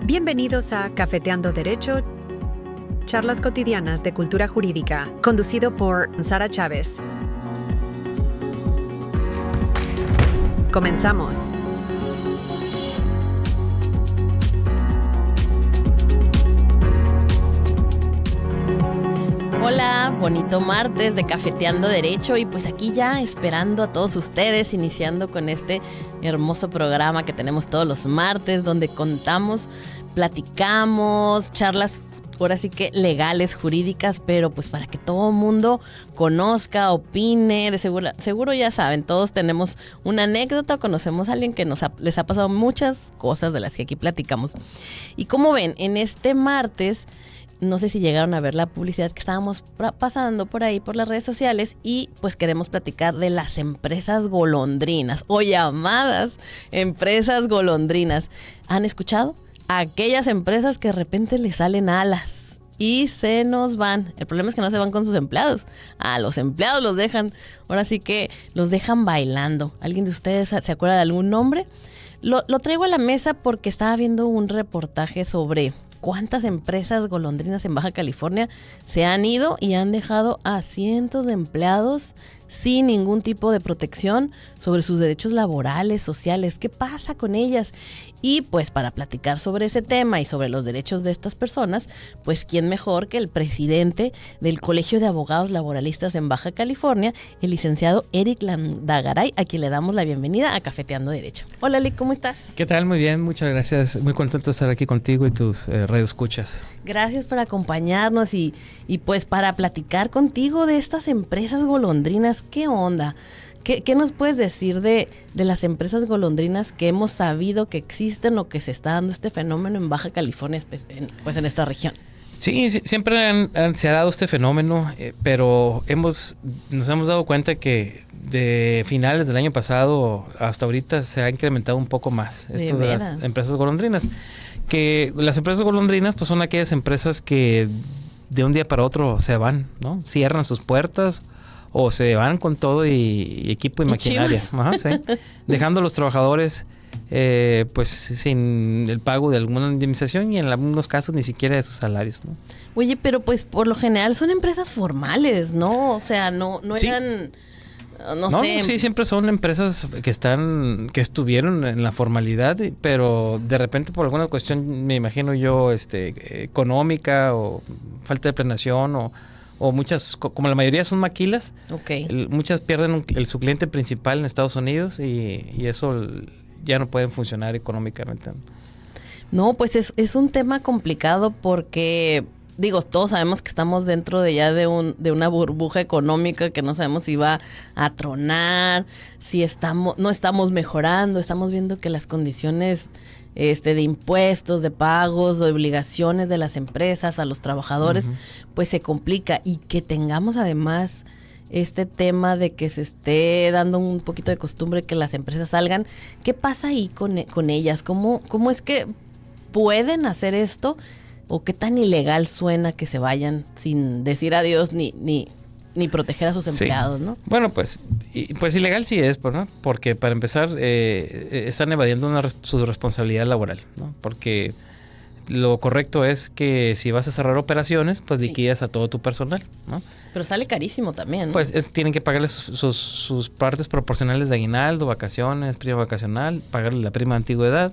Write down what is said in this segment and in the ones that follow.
Bienvenidos a Cafeteando Derecho, charlas cotidianas de cultura jurídica, conducido por Sara Chávez. Comenzamos. Hola, bonito martes de Cafeteando Derecho y pues aquí ya esperando a todos ustedes, iniciando con este hermoso programa que tenemos todos los martes donde contamos, platicamos, charlas ahora sí que legales, jurídicas, pero pues para que todo el mundo conozca, opine, de seguro ya saben, todos tenemos una anécdota, conocemos a alguien que les ha pasado muchas cosas de las que aquí platicamos. Y como ven, en este martes, no sé si llegaron a ver la publicidad que estábamos pasando por ahí por las redes sociales y pues queremos platicar de las empresas golondrinas o llamadas empresas golondrinas. ¿Han escuchado? Aquellas empresas que de repente les salen alas y se nos van. El problema es que no se van con sus empleados. A los empleados los dejan, ahora sí que los dejan bailando. ¿Alguien de ustedes se acuerda de algún nombre? Lo traigo a la mesa porque estaba viendo un reportaje sobre cuántas empresas golondrinas en Baja California se han ido y han dejado a cientos de empleados sin ningún tipo de protección sobre sus derechos laborales, sociales. ¿Qué pasa con ellas? Y pues para platicar sobre ese tema y sobre los derechos de estas personas, pues quién mejor que el presidente del Colegio de Abogados Laboralistas en Baja California, el licenciado Eric Landagaray, a quien le damos la bienvenida a Cafeteando Derecho. Hola, Eric, ¿cómo estás? ¿Qué tal? Muy bien, muchas gracias. Muy contento de estar aquí contigo y tus radioescuchas. Gracias por acompañarnos y pues para platicar contigo de estas empresas golondrinas. ¿Qué onda? ¿Qué nos puedes decir de las empresas golondrinas que hemos sabido que existen o que se está dando este fenómeno en Baja California, pues en esta región? Sí, siempre se ha dado este fenómeno, pero nos hemos dado cuenta que de finales del año pasado hasta ahorita se ha incrementado un poco más esto de las empresas golondrinas. Que las empresas golondrinas pues son aquellas empresas que de un día para otro se van, ¿no? Cierran sus puertas o se van con todo y equipo y maquinaria. Ajá, sí. Dejando a los trabajadores pues sin el pago de alguna indemnización y en algunos casos ni siquiera de sus salarios, ¿no? Oye, pero pues por lo general son empresas formales, ¿no? O sea, no sí. Eran... No sé. Sí, siempre son empresas que estuvieron en la formalidad, pero de repente por alguna cuestión, me imagino yo, económica o falta de planeación o muchas, como la mayoría son maquilas, muchas pierden su cliente principal en Estados Unidos y eso ya no pueden funcionar económicamente. No, pues es un tema complicado porque... Digo, todos sabemos que estamos dentro de una burbuja económica que no sabemos si va a tronar, si no estamos mejorando, estamos viendo que las condiciones de impuestos, de pagos, de obligaciones de las empresas a los trabajadores, pues se complica y que tengamos además este tema de que se esté dando un poquito de costumbre que las empresas salgan. ¿Qué pasa ahí con ellas? ¿Cómo es que pueden hacer esto? ¿O qué tan ilegal suena que se vayan sin decir adiós ni proteger a sus empleados, sí, ¿no? Bueno, pues ilegal sí es, ¿no? Porque para empezar están evadiendo su responsabilidad laboral, ¿no? Porque lo correcto es que si vas a cerrar operaciones, pues liquidas a todo tu personal, ¿no? Pero sale carísimo también, ¿no? Pues tienen que pagarles sus partes proporcionales de aguinaldo, vacaciones, prima vacacional, pagarle la prima de antigüedad,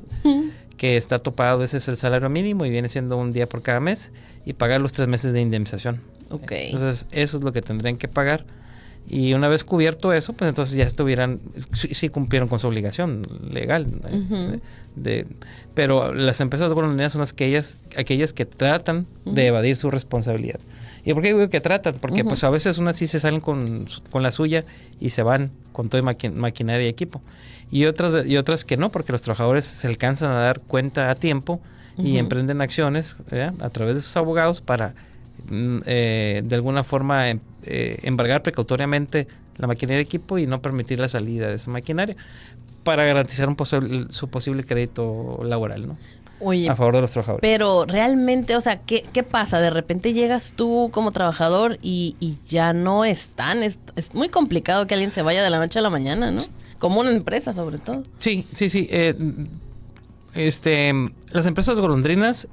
que está topado, ese es el salario mínimo y viene siendo un día por cada mes, y pagar los 3 meses de indemnización. Okay. Entonces, eso es lo que tendrían que pagar. Y una vez cubierto eso, pues entonces ya sí cumplieron con su obligación legal. Pero las empresas golondrinas son aquellas que tratan de evadir su responsabilidad. ¿Y por qué digo que tratan? Porque pues a veces unas sí se salen con la suya y se van con todo maquinaria y equipo. Y otras que no, porque los trabajadores se alcanzan a dar cuenta a tiempo y emprenden acciones a través de sus abogados para de alguna forma embargar precautoriamente la maquinaria y equipo y no permitir la salida de esa maquinaria para garantizar su posible crédito laboral, ¿no? Oye, a favor de los trabajadores. Pero realmente, o sea, ¿qué pasa? De repente llegas tú como trabajador y ya no están. Es muy complicado que alguien se vaya de la noche a la mañana, ¿no? Como una empresa, sobre todo. Sí. Las empresas golondrinas,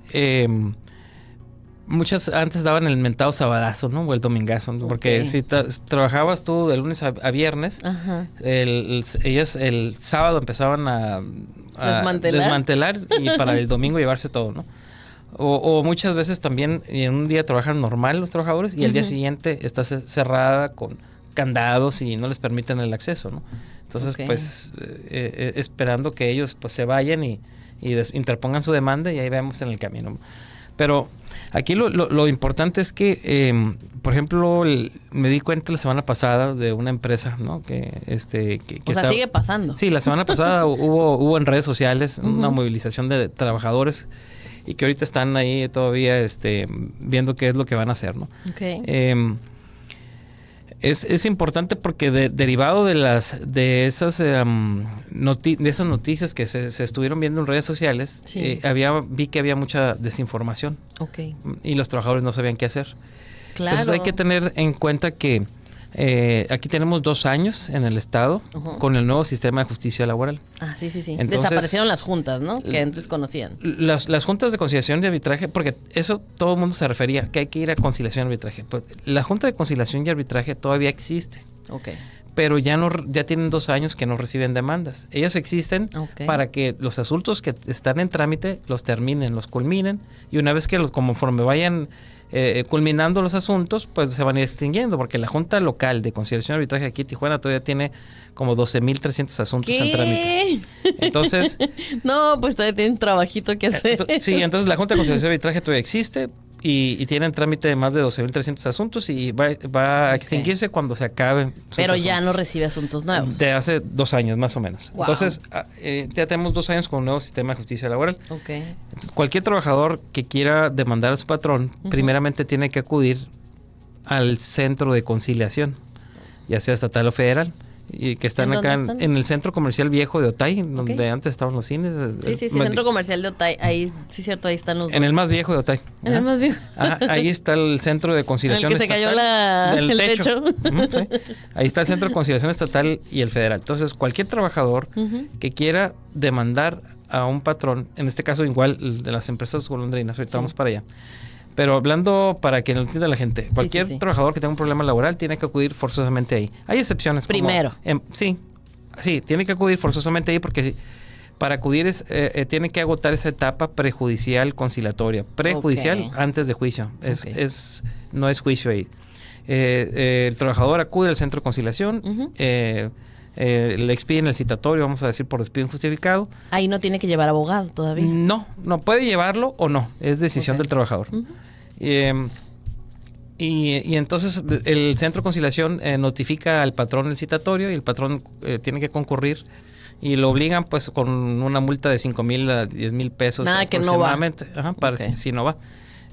muchas antes daban el mentado sabadazo, ¿no? O el domingazo, ¿no? Porque si trabajabas tú de lunes a viernes, ellas el sábado empezaban a desmantelar y para el domingo llevarse todo, ¿no? O muchas veces también en un día trabajan normal los trabajadores y el día siguiente está cerrada con candados y no les permiten el acceso, ¿no? Entonces, pues, esperando que ellos pues se vayan y interpongan su demanda y ahí vemos en el camino. Pero aquí lo importante es que, por ejemplo, me di cuenta la semana pasada de una empresa, ¿no? Que sigue pasando. Sí, la semana pasada hubo en redes sociales una movilización de trabajadores y que ahorita están ahí todavía viendo qué es lo que van a hacer, ¿no? Okay. Es importante porque derivado de esas noticias que se estuvieron viendo en redes sociales, vi que había mucha desinformación. Okay. Y los trabajadores no sabían qué hacer. Claro. Entonces hay que tener en cuenta que aquí tenemos 2 años en el Estado con el nuevo sistema de justicia laboral. Ah, sí. Entonces, desaparecieron las juntas, ¿no? Que antes conocían. Las juntas de conciliación y arbitraje, porque eso todo el mundo se refería, que hay que ir a conciliación y arbitraje. Pues la Junta de Conciliación y Arbitraje todavía existe. Okay. Pero ya tienen 2 años que no reciben demandas. Ellas existen para que los asuntos que están en trámite los terminen, los culminen, y una vez que conforme vayan culminando los asuntos, pues se van a ir extinguiendo, porque la Junta Local de Conciliación y Arbitraje aquí en Tijuana todavía tiene como 12,300 asuntos en trámite. Entonces... no, pues todavía tienen trabajito que hacer. Sí, entonces la Junta de Conciliación y Arbitraje todavía existe y tiene en trámite de más de 12,300 asuntos y va a extinguirse cuando se acaben. Pero ya no recibe asuntos nuevos. De hace 2 años más o menos. Wow. Entonces, ya tenemos 2 años con un nuevo sistema de justicia laboral. Okay. Entonces, cualquier trabajador que quiera demandar a su patrón, primeramente tiene que acudir al centro de conciliación, ya sea estatal o federal. Y que están acá en el centro comercial viejo de Otay, donde antes estaban los cines. Sí, centro comercial de Otay, ahí, sí, cierto, ahí están los dos. En el más viejo de Otay. En el más viejo. Ahí está el centro de conciliación en el que estatal. Se cayó el techo. Sí. Ahí está el centro de conciliación estatal y el federal. Entonces, cualquier trabajador que quiera demandar a un patrón, en este caso igual de las empresas golondrinas, ahorita vamos para allá. Pero hablando para que lo entienda la gente, cualquier trabajador que tenga un problema laboral tiene que acudir forzosamente ahí. Hay excepciones. Primero. Sí, tiene que acudir forzosamente ahí porque para acudir tiene que agotar esa etapa prejudicial conciliatoria. Prejudicial antes de juicio. No es juicio ahí. El trabajador acude al centro de conciliación, le expiden el citatorio, vamos a decir por despido injustificado. Ahí no tiene que llevar abogado todavía. No puede llevarlo o no, es decisión del trabajador. Y entonces el centro de conciliación notifica al patrón el citatorio y el patrón tiene que concurrir y lo obligan pues con una multa de 5,000 a 10,000 pesos. Nada que no va. Si no va.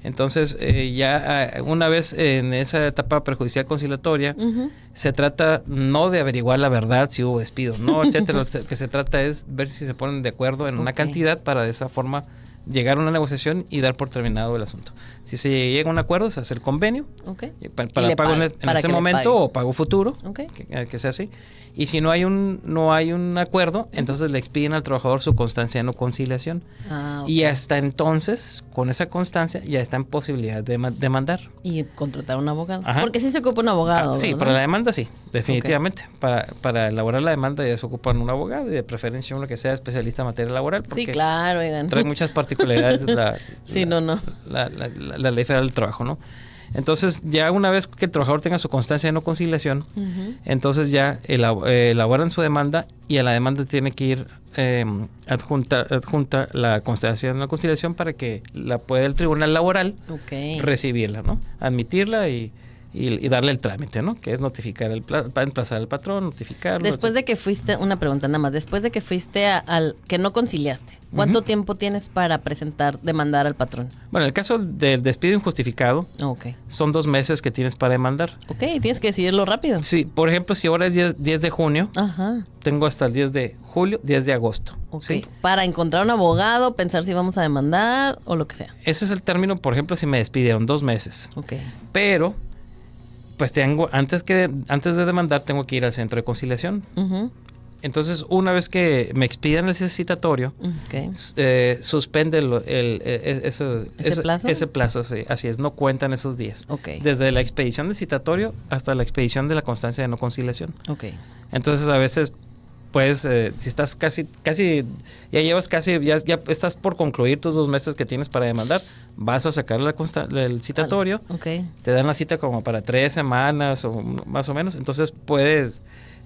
Entonces, ya una vez en esa etapa prejudicial conciliatoria, se trata no de averiguar la verdad, si hubo despido, no, etcétera. Lo que se trata es ver si se ponen de acuerdo en una cantidad para de esa forma llegar a una negociación y dar por terminado el asunto. Si se llega a un acuerdo, se hace el convenio para pago en ese momento o pago futuro, que sea así. Y si no hay un acuerdo, entonces le expiden al trabajador su constancia de no conciliación. Y hasta entonces, con esa constancia, ya está en posibilidad de demandar. Y contratar un abogado. Porque sí se ocupa un abogado. Sí, para la demanda sí, definitivamente. Para elaborar la demanda ya se ocupan un abogado y de preferencia uno que sea especialista en materia laboral. Sí, claro, oigan. Trae muchas particularidades la ley federal del trabajo, ¿no? Entonces, ya una vez que el trabajador tenga su constancia de no conciliación, entonces ya elaboran su demanda y a la demanda tiene que ir adjunta la constancia de no conciliación para que la pueda el tribunal laboral recibirla, ¿no? Admitirla y darle el trámite, ¿no? Que es notificar emplazar al patrón, notificarlo. Después de que fuiste, una pregunta nada más, después de que fuiste al que no conciliaste, ¿cuánto tiempo tienes para demandar al patrón? Bueno, en el caso del despido injustificado, son 2 meses que tienes para demandar. Tienes que decidirlo rápido. Sí, por ejemplo, si ahora es 10 de junio, tengo hasta el 10 de julio, 10 de agosto. ¿Sí? Para encontrar un abogado, pensar si vamos a demandar o lo que sea. Ese es el término, por ejemplo, si me despidieron 2 meses. Pero pues antes de demandar tengo que ir al centro de conciliación. Entonces, una vez que me expidan ese citatorio, suspende ese plazo, sí, así es, no cuentan esos días. Desde la expedición del citatorio hasta la expedición de la constancia de no conciliación. Entonces, a veces, pues, si estás casi, ya estás por concluir tus 2 meses que tienes para demandar, vas a sacar el citatorio, te dan la cita como para 3 semanas o más o menos, entonces puedes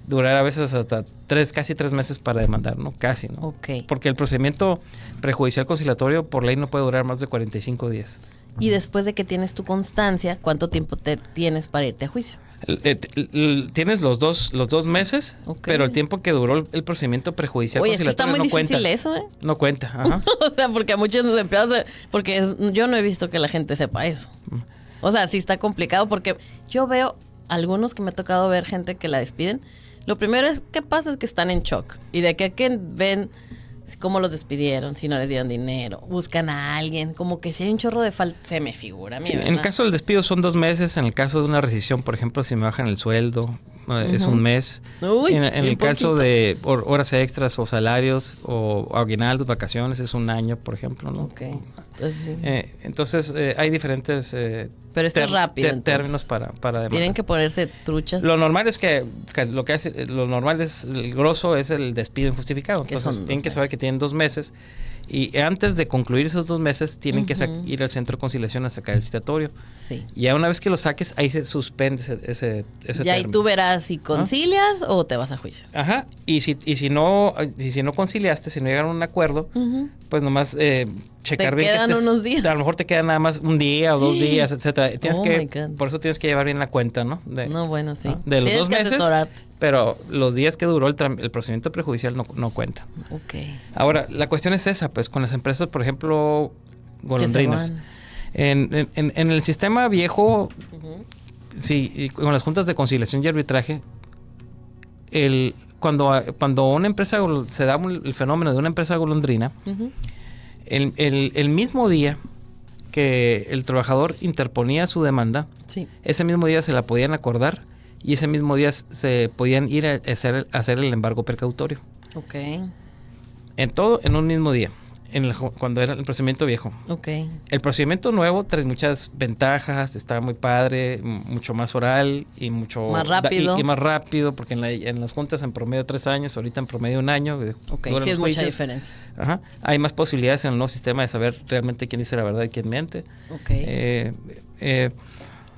durar a veces hasta casi 3 meses para demandar, ¿no? Casi, ¿no? Porque el procedimiento prejudicial conciliatorio por ley no puede durar más de 45 días. Y después de que tienes tu constancia, ¿cuánto tiempo te tienes para irte a juicio? Tienes los dos meses, pero el tiempo que duró el procedimiento prejudicial conciliatorio no cuenta. Oye, está muy difícil eso, ¿eh? No cuenta, ajá. O sea, porque a muchos empleados, porque yo no he visto que la gente sepa eso. O sea, sí está complicado porque yo veo algunos que me ha tocado ver gente que la despiden. Lo primero que pasa es que están en shock. Y de que ven cómo los despidieron, si no les dieron dinero, buscan a alguien, como que si hay un chorro de falta, se me figura a mí, ¿verdad? En el caso del despido son 2 meses, en el caso de una rescisión, por ejemplo, si me bajan el sueldo, es 1 mes. Uy, en el caso de horas extras o salarios o aguinaldos, vacaciones, es 1 año, por ejemplo, ¿no? Entonces, hay diferentes pero esto es rápido, términos para demandar. Tienen que ponerse truchas. Lo normal es que el grosso es el despido injustificado. Entonces, tienen que saber que tienen 2 meses y antes de concluir esos 2 meses tienen que ir al centro de conciliación a sacar el citatorio. Y ya una vez que lo saques, ahí se suspende ese ya ahí tú verás si concilias o te vas a juicio. Ajá. Y si no conciliaste, si no llegaron a un acuerdo, pues nomás checar bien que estés, unos días. A lo mejor te quedan nada más 1 día o 2 días, etcétera. Por eso tienes que llevar bien la cuenta, ¿no? De los 2 meses. Asesorarte. Pero los días que duró el procedimiento prejudicial no cuenta. Ahora, la cuestión es esa, pues con las empresas, por ejemplo, golondrinas. En el sistema viejo, sí, con las juntas de conciliación y arbitraje, cuando una empresa se da el fenómeno de una empresa golondrina, el mismo día que el trabajador interponía su demanda, ese mismo día se la podían acordar y ese mismo día se podían ir a hacer el embargo precautorio. En un mismo día, cuando era el procedimiento viejo. El procedimiento nuevo trae muchas ventajas, está muy padre, mucho más oral y mucho más rápido. Y más rápido, porque en las juntas en promedio 3 años, ahorita en promedio 1 año. Sí es mucha diferencia. Ajá. Hay más posibilidades en el nuevo sistema de saber realmente quién dice la verdad y quién miente.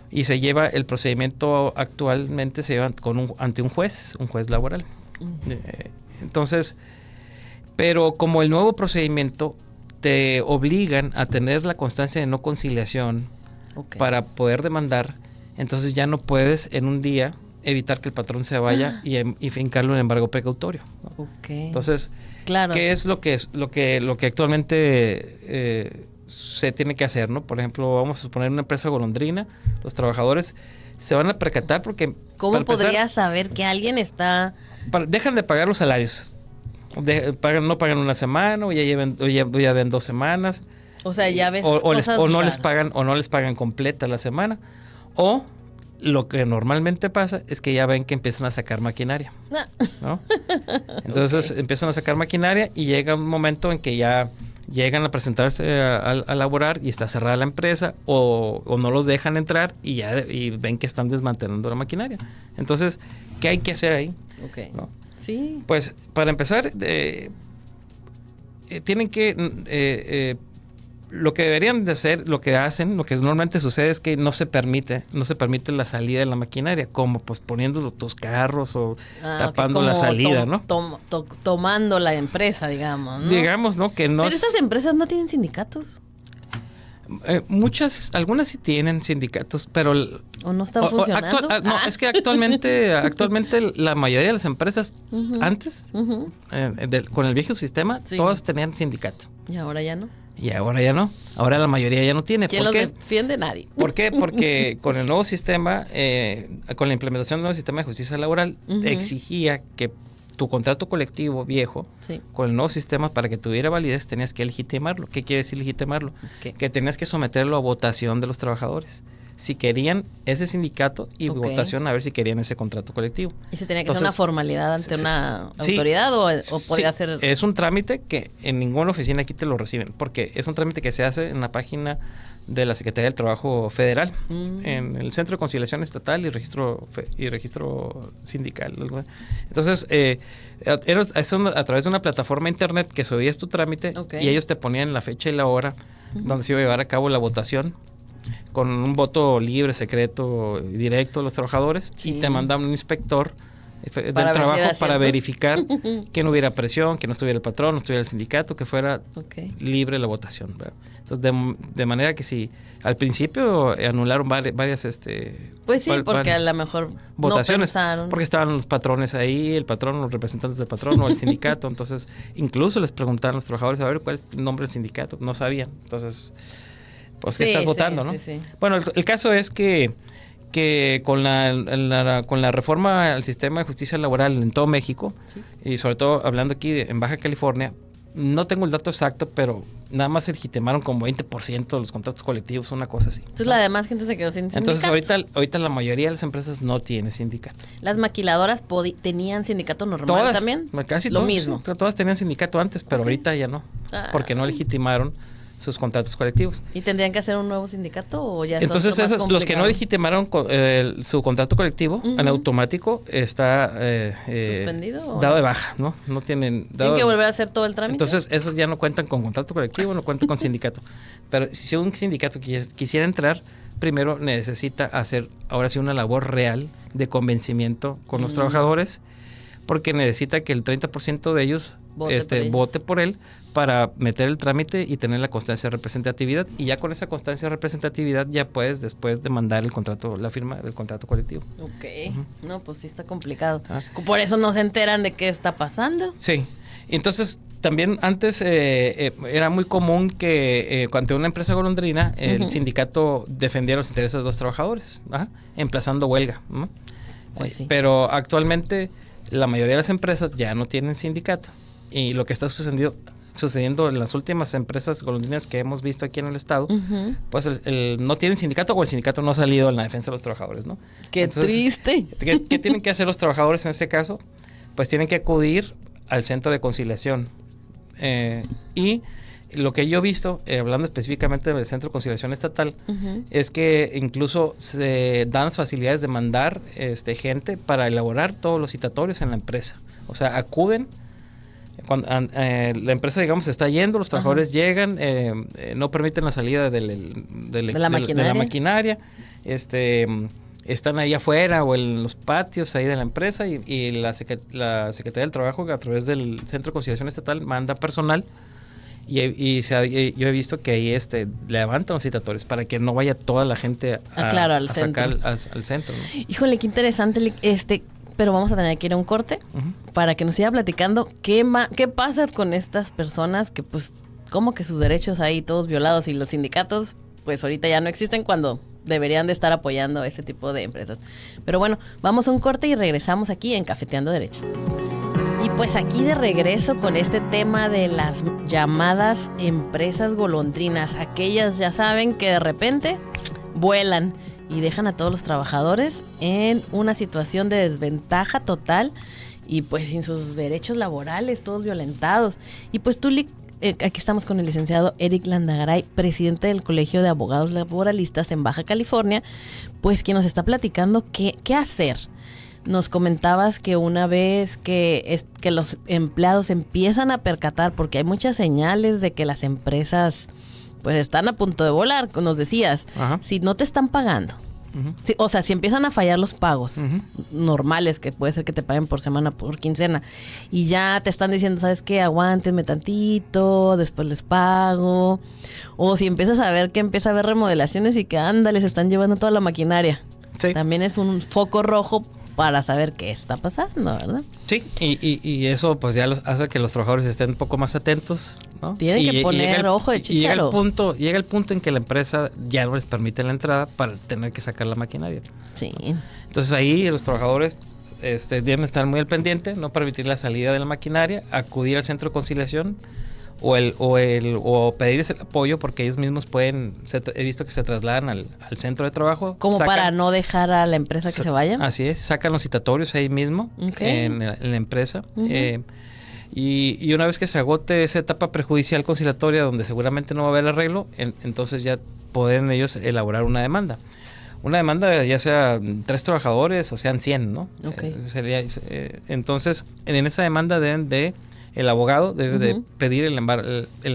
Y se lleva el procedimiento actualmente se lleva ante un juez laboral. Entonces, pero como el nuevo procedimiento te obligan a tener la constancia de no conciliación para poder demandar, entonces ya no puedes en un día evitar que el patrón se vaya y fincarlo en embargo precautorio, ¿no? Entonces, ¿qué es lo que actualmente se tiene que hacer, ¿no? Por ejemplo, vamos a suponer una empresa golondrina, los trabajadores se van a percatar porque... ¿Cómo podrías saber que alguien está...? Dejan de pagar los salarios. No pagan 1 semana o ya ven 2 semanas. O sea, ya ves o no les pagan completa la semana. O lo que normalmente pasa es que ya ven que empiezan a sacar maquinaria, ¿no? Entonces empiezan a sacar maquinaria y llega un momento en que ya llegan a presentarse a laborar y está cerrada la empresa o no los dejan entrar y ven que están desmantelando la maquinaria. Entonces, ¿qué hay que hacer ahí? ¿No? Sí. Pues para empezar, tienen que lo que deberían de hacer, lo que hacen, lo que normalmente sucede es que no se permite la salida de la maquinaria, como pues poniendo tus carros o tapando la salida, ¿no? Tomando la empresa, digamos, ¿no? Digamos, ¿no? Que no. Pero estas empresas no tienen sindicatos. Algunas sí tienen sindicatos, pero o no están funcionando. No, es que actualmente la mayoría de las empresas antes con el viejo sistema todas tenían sindicato. Y ahora ya no. Ahora la mayoría ya no tiene. ¿Quién los defiende? Nadie. ¿Por qué? Porque con el nuevo sistema, con la implementación del nuevo sistema de justicia laboral, exigía que tu contrato colectivo viejo, con el nuevo sistema, para que tuviera validez, tenías que legitimarlo. ¿Qué quiere decir legitimarlo? Que tenías que someterlo a votación de los trabajadores. si querían ese sindicato y votación a ver si querían ese contrato colectivo. ¿Y se tenía que hacer una formalidad ante una autoridad o podía hacer...? Es un trámite que en ninguna oficina aquí te lo reciben, porque es un trámite que se hace en la página de la Secretaría del Trabajo Federal, en el Centro de Conciliación Estatal y registro sindical. Entonces, era a través de una plataforma internet que subías tu trámite y ellos te ponían la fecha y la hora donde se iba a llevar a cabo la votación, con un voto libre, secreto y directo de los trabajadores, y te mandaban un inspector del trabajo para verificar que no hubiera presión, que no estuviera el patrón, no estuviera el sindicato, que fuera libre la votación, ¿verdad? Entonces, de manera que si al principio anularon varias pues sí, porque a lo mejor votaciones, no pensaron. porque estaban los patrones ahí, el patrón, los representantes del patrón o el sindicato, entonces incluso les preguntaron a los trabajadores a ver cuál es el nombre del sindicato, no sabían, entonces pues que estás votando, ¿no? Sí. Bueno, el caso es que con la reforma al sistema de justicia laboral en todo México, y sobre todo hablando aquí en Baja California, no tengo el dato exacto, pero nada más se legitimaron como 20% de los contratos colectivos, una cosa así. Entonces la demás gente se quedó sin sindicato. Entonces ahorita la mayoría de las empresas no tiene sindicato. ¿Las maquiladoras tenían sindicato normal también? Casi lo todas, mismo. Todas tenían sindicato antes, pero ahorita ya no, porque no legitimaron sus contratos colectivos. ¿Y tendrían que hacer un nuevo sindicato o ya? Entonces los que no legitimaron su contrato colectivo en automático está suspendido, dado de baja, ¿no? No tienen que volver a hacer todo el trámite. Entonces esos ya no cuentan con contrato colectivo, no cuentan con sindicato. Pero si un sindicato quisiera entrar, primero necesita hacer ahora sí una labor real de convencimiento con los trabajadores, porque necesita que el 30% de ellos vote por él para meter el trámite y tener la constancia de representatividad, y ya con esa constancia de representatividad ya puedes después demandar el contrato, la firma del contrato colectivo. No, pues sí está complicado. Por eso no se enteran de qué está pasando. Sí, entonces también antes era muy común que ante una empresa golondrina el sindicato defendiera los intereses de los trabajadores, emplazando huelga, ¿no? Pues sí. Pero actualmente la mayoría de las empresas ya no tienen sindicato, y lo que está sucediendo en las últimas empresas golondrinas que hemos visto aquí en el estado, pues no tienen sindicato, o el sindicato no ha salido en la defensa de los trabajadores, ¿no? Entonces, triste. ¿Qué tienen que hacer los trabajadores en este caso? Pues tienen que acudir al centro de conciliación, y lo que yo he visto, hablando específicamente del Centro de Conciliación Estatal, es que incluso se dan las facilidades de mandar gente para elaborar todos los citatorios en la empresa. O sea, acuden cuando la empresa, digamos, se está yendo, los trabajadores llegan, no permiten la salida de la maquinaria, están ahí afuera o en los patios ahí de la empresa, y la Secretaría del Trabajo, a través del Centro de Conciliación Estatal, manda personal. Yo he visto que ahí levantan los citatorios para que no vaya toda la gente al sacar al centro, ¿no? Híjole, qué interesante, pero vamos a tener que ir a un corte para que nos siga platicando qué pasa con estas personas que pues como que sus derechos ahí todos violados, y los sindicatos pues ahorita ya no existen cuando deberían de estar apoyando a este tipo de empresas. Pero bueno, vamos a un corte y regresamos aquí en Cafeteando Derecho. Y pues aquí de regreso con este tema de las llamadas empresas golondrinas, aquellas ya saben que de repente vuelan y dejan a todos los trabajadores en una situación de desventaja total y pues sin sus derechos laborales, todos violentados. Y pues tú, aquí estamos con el licenciado Eric Landagaray, presidente del Colegio de Abogados Laboralistas en Baja California, pues quien nos está platicando qué hacer. Nos comentabas que una vez que los empleados empiezan a percatar, porque hay muchas señales de que las empresas pues están a punto de volar, nos decías, si no te están pagando, o sea, si empiezan a fallar los pagos normales, que puede ser que te paguen por semana, por quincena, y ya te están diciendo, ¿sabes qué? Aguántenme tantito, después les pago. O si empiezas a ver que empieza a haber remodelaciones y que ándale, se están llevando toda la maquinaria. Sí. También es un foco rojo para saber qué está pasando, ¿verdad? Sí, y eso pues ya hace que los trabajadores estén un poco más atentos, ¿no? Tienen que poner ojo de chícharo. Llega el punto en que la empresa ya no les permite la entrada para tener que sacar la maquinaria. Sí. Entonces ahí los trabajadores deben estar muy al pendiente, no permitir la salida de la maquinaria, acudir al centro de conciliación, o pedirles el apoyo, porque ellos mismos he visto que se trasladan al centro de trabajo. Como para no dejar a la empresa que se vaya. Así es, sacan los citatorios ahí mismo, en la empresa. Y una vez que se agote esa etapa prejudicial conciliatoria, donde seguramente no va a haber arreglo, entonces ya pueden ellos elaborar una demanda. Una demanda ya sea 3 trabajadores o sean 100, ¿no? Entonces, en esa demanda el abogado debe de pedir el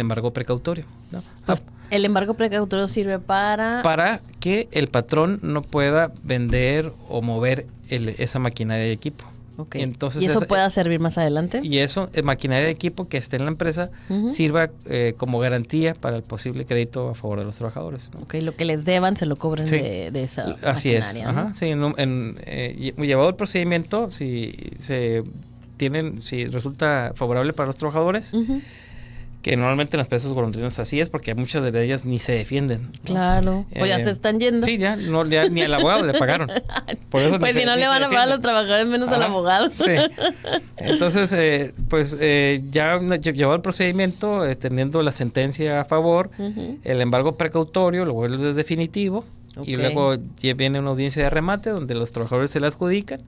embargo precautorio, ¿no? Pues, el embargo precautorio sirve para que el patrón no pueda vender o mover esa maquinaria de equipo. Okay. Entonces, ¿y eso pueda servir más adelante? Y eso, maquinaria de equipo que esté en la empresa, sirva como garantía para el posible crédito a favor de los trabajadores, ¿no? Ok, lo que les deban se lo cobren de esa Así maquinaria. Así es. ¿no? Sí, llevado el procedimiento, si resulta favorable para los trabajadores, que normalmente en las empresas golondrinas así es, porque muchas de ellas ni se defienden, ¿no? Claro, pues ya se están yendo. Sí, ya ni al abogado le pagaron. Por eso pues si no le van a pagar a los trabajadores, menos al abogado. Sí. Entonces, ya llevado el procedimiento, teniendo la sentencia a favor, el embargo precautorio lo vuelve definitivo, y luego viene una audiencia de remate donde los trabajadores se la adjudican.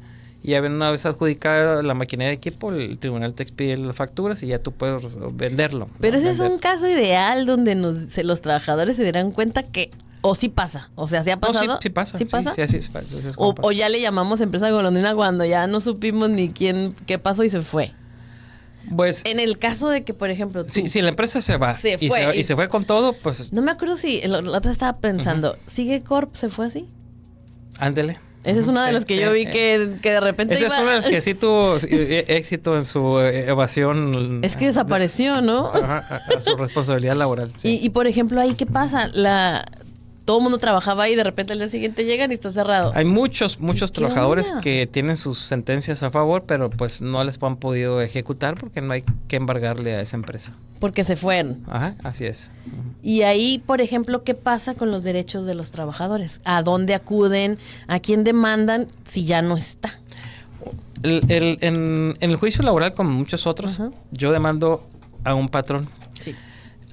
Y ya una vez adjudicada la maquinaria de equipo, el tribunal te expide las facturas y ya tú puedes venderlo. Pero ese es un caso ideal donde los trabajadadores se dieran cuenta que sí pasa. O sea, ¿sí ha pasado? No, sí pasa. ¿Sí pasa? Sí, pasa. O ya le llamamos empresa golondrina cuando ya no supimos ni qué pasó y se fue. Pues, en el caso de que, por ejemplo, si la empresa se va y se fue con todo, pues... No me acuerdo si la otra estaba pensando, ¿Sigue Corp se fue así? Ándele. Esa es una de las que yo vi que de repente esa es una de las que sí tuvo éxito en su evasión. Es que desapareció, ¿no? A su responsabilidad laboral. Sí. Y por ejemplo, ahí, ¿qué pasa? Todo el mundo trabajaba ahí y de repente al día siguiente llegan y está cerrado. Hay muchos trabajadores que tienen sus sentencias a favor, pero pues no les han podido ejecutar porque no hay que embargarle a esa empresa. Porque se fueron. Ajá, así es. Y ahí, por ejemplo, ¿qué pasa con los derechos de los trabajadores? ¿A dónde acuden? ¿A quién demandan si ya no está? En el juicio laboral, como muchos otros, yo demando a un patrón. Sí.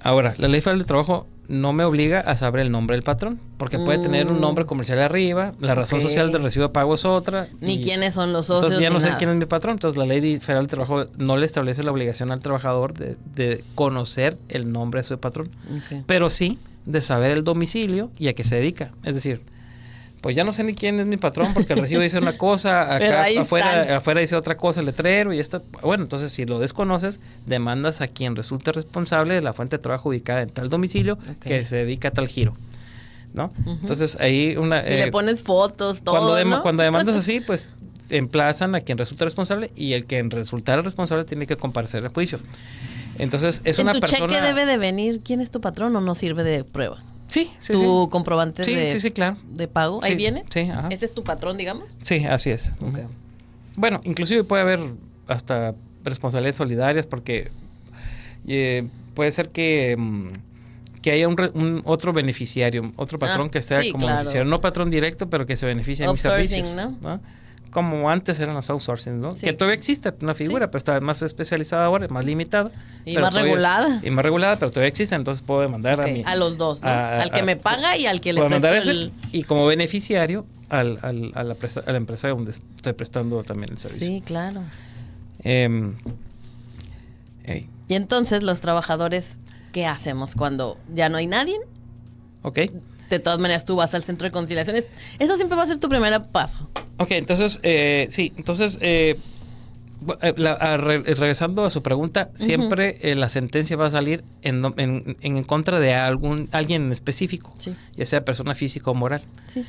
Ahora, la Ley Federal del Trabajo no me obliga a saber el nombre del patrón, porque puede tener un nombre comercial arriba, la razón social del recibo de pago es otra. Ni quiénes son los socios. Entonces ya no sé nada. quién es mi patrón. Entonces la Ley Federal del Trabajo no le establece la obligación al trabajador de conocer el nombre de su patrón, pero sí de saber el domicilio y a qué se dedica. Es decir, pues ya no sé ni quién es mi patrón porque el recibo dice una cosa, acá afuera dice otra cosa, el letrero y esto. Bueno, entonces si lo desconoces, demandas a quien resulte responsable de la fuente de trabajo ubicada en tal domicilio que se dedica a tal giro, ¿no? Entonces ahí y le pones fotos, todo, cuando demandas así, pues emplazan a quien resulta responsable y el que resultara responsable tiene que comparecer al juicio. Entonces es una persona... ¿En tu cheque debe de venir quién es tu patrón o no sirve de prueba? Sí. ¿Tu comprobante claro. de pago? ¿Ahí viene? Sí, ajá. ¿Ese es tu patrón, digamos? Sí, así es. Okay. Bueno, inclusive puede haber hasta responsabilidades solidarias porque puede ser que haya un otro beneficiario, otro patrón que esté como beneficiario. No patrón directo, pero que se beneficie de mis servicios. ¿no? Como antes eran los outsourcing, ¿no? Sí. Que todavía existe una figura, pero está más especializada ahora, más limitada. Y más regulada. Y más regulada, pero todavía existe, entonces puedo demandar a los dos, ¿no? Al que me paga y al que le presto y como beneficiario a la empresa donde estoy prestando también el servicio. Sí, claro. Y entonces, los trabajadores, ¿qué hacemos cuando ya no hay nadie? Ok. De todas maneras, tú vas al centro de conciliaciones. Eso siempre va a ser tu primer paso. Ok, entonces, regresando a su pregunta, siempre la sentencia va a salir en contra de alguien en específico, ya sea persona física o moral. Sí.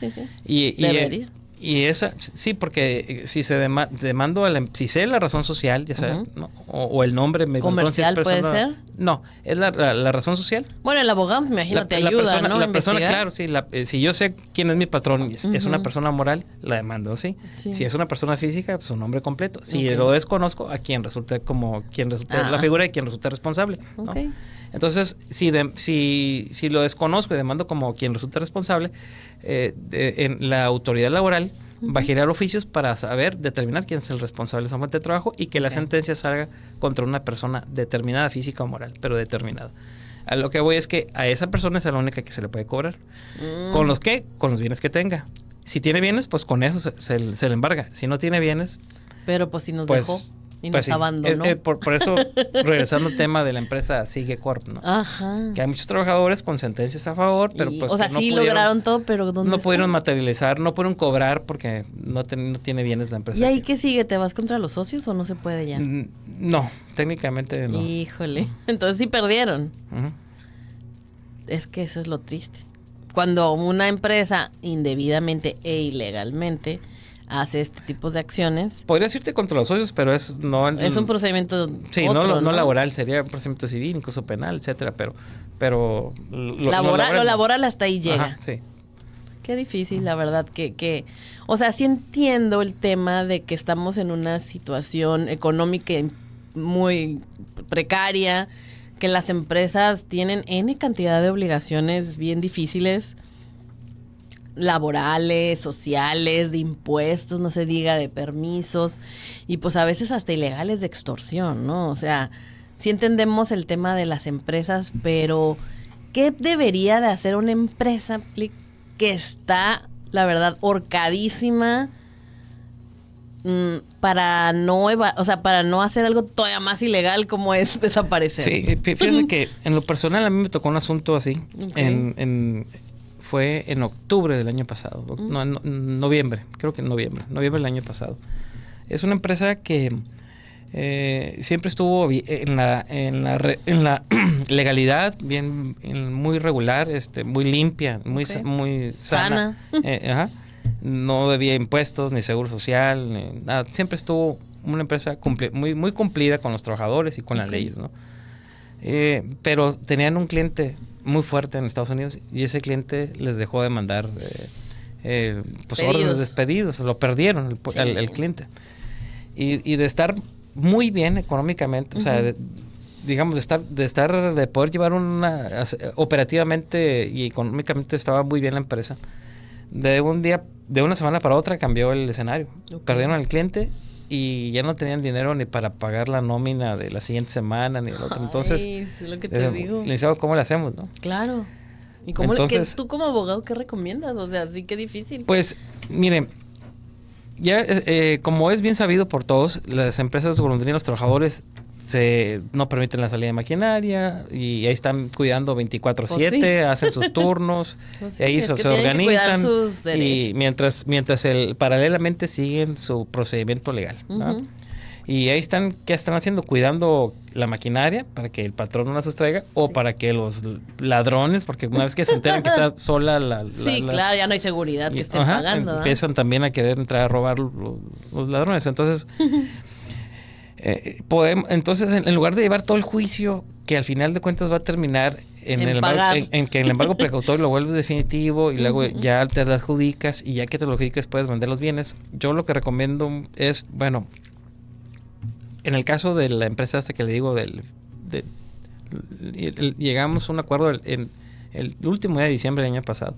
Debería. Y esa, sí, porque si se demando si sé la razón social, ya sea, ¿no? o el nombre comercial puede ser. No, es la razón social. Bueno, el abogado, me imagino, te ayuda, ¿no? La persona, claro, sí. Si yo sé quién es mi patrón y es una persona moral, la demando, ¿sí? Si es una persona física, su nombre completo. Si lo desconozco, a quien resulta la figura de quien resulta responsable, ¿no? Entonces, si lo desconozco y demando como quien resulta responsable, en la autoridad laboral va a girar oficios para determinar quién es el responsable de esa fuente de trabajo y que la sentencia salga contra una persona determinada, física o moral, pero determinada. A lo que voy es que a esa persona es la única que se le puede cobrar. ¿Con los qué? Con los bienes que tenga. Si tiene bienes, pues con eso se le embarga. Si no tiene bienes... Pero pues si nos dejó y nos sí, abandonó. Por eso, regresando al tema de la empresa Sigue Corp, ¿no? Ajá. Que hay muchos trabajadores con sentencias a favor, pero pues o sea, que no sí pudieron, lograron todo, pero ¿dónde no está? pudieron materializar, no pudieron cobrar porque no tiene bienes la empresa. ¿Y ahí qué sigue? ¿Te vas contra los socios o no se puede ya? No, técnicamente no. Híjole. Entonces sí perdieron. Uh-huh. Es que eso es lo triste. Cuando una empresa indebidamente e ilegalmente hace este tipo de acciones. Podría decirte contra los socios, pero es un procedimiento sí, no laboral, sería un procedimiento civil, incluso penal, etcétera, pero lo laboral hasta ahí llega. Ajá, sí. Qué difícil, la verdad, que o sea, sí entiendo el tema de que estamos en una situación económica muy precaria, que las empresas tienen N cantidad de obligaciones bien difíciles, laborales, sociales, de impuestos, no se diga de permisos, y pues a veces hasta ilegales de extorsión, ¿no? O sea, sí entendemos el tema de las empresas, pero ¿qué debería de hacer una empresa que está, la verdad, horcadísima para no hacer algo todavía más ilegal como es desaparecer? Sí, fíjate que en lo personal a mí me tocó un asunto así, fue en octubre del año pasado, no, en noviembre, creo que en noviembre del año pasado. Es una empresa que siempre estuvo en la legalidad, bien, muy regular, muy limpia, muy sana. Ajá. No debía impuestos, ni seguro social, ni nada. Siempre estuvo una empresa muy cumplida con los trabajadores y con las leyes, ¿no? Pero tenían un cliente muy fuerte en Estados Unidos y ese cliente les dejó de mandar órdenes de despedidos, lo perdieron el cliente. Y de estar muy bien económicamente, o sea, de poder llevar operativamente y económicamente estaba muy bien la empresa. De una semana para otra cambió el escenario. Perdieron al cliente y ya no tenían dinero ni para pagar la nómina de la siguiente semana ni el otro. Entonces, es lo que te digo. Le decía, ¿cómo le hacemos, no? Claro. ¿Y tú como abogado qué recomiendas? O sea, sí que difícil. Pues, miren, ya como es bien sabido por todos, las empresas golondrinas, los trabajadores no permiten la salida de maquinaria y ahí están cuidando 24/7, pues sí. Hacen sus turnos, pues sí, ahí se organizan y mientras paralelamente siguen su procedimiento legal, ¿no? Y ahí están, ¿qué están haciendo? Cuidando la maquinaria para que el patrón no la sustraiga o para que los ladrones, porque una vez que se enteran que está sola claro, ya no hay seguridad que estén pagando. Empiezan también a querer entrar a robar los ladrones. Entonces, entonces, en lugar de llevar todo el juicio, que al final de cuentas va a terminar en que el embargo precautorio lo vuelve definitivo y luego ya te lo adjudicas y ya que te lo adjudicas puedes vender los bienes. Yo lo que recomiendo es, bueno, en el caso de la empresa hasta que le digo llegamos a un acuerdo en el último día de diciembre del año pasado.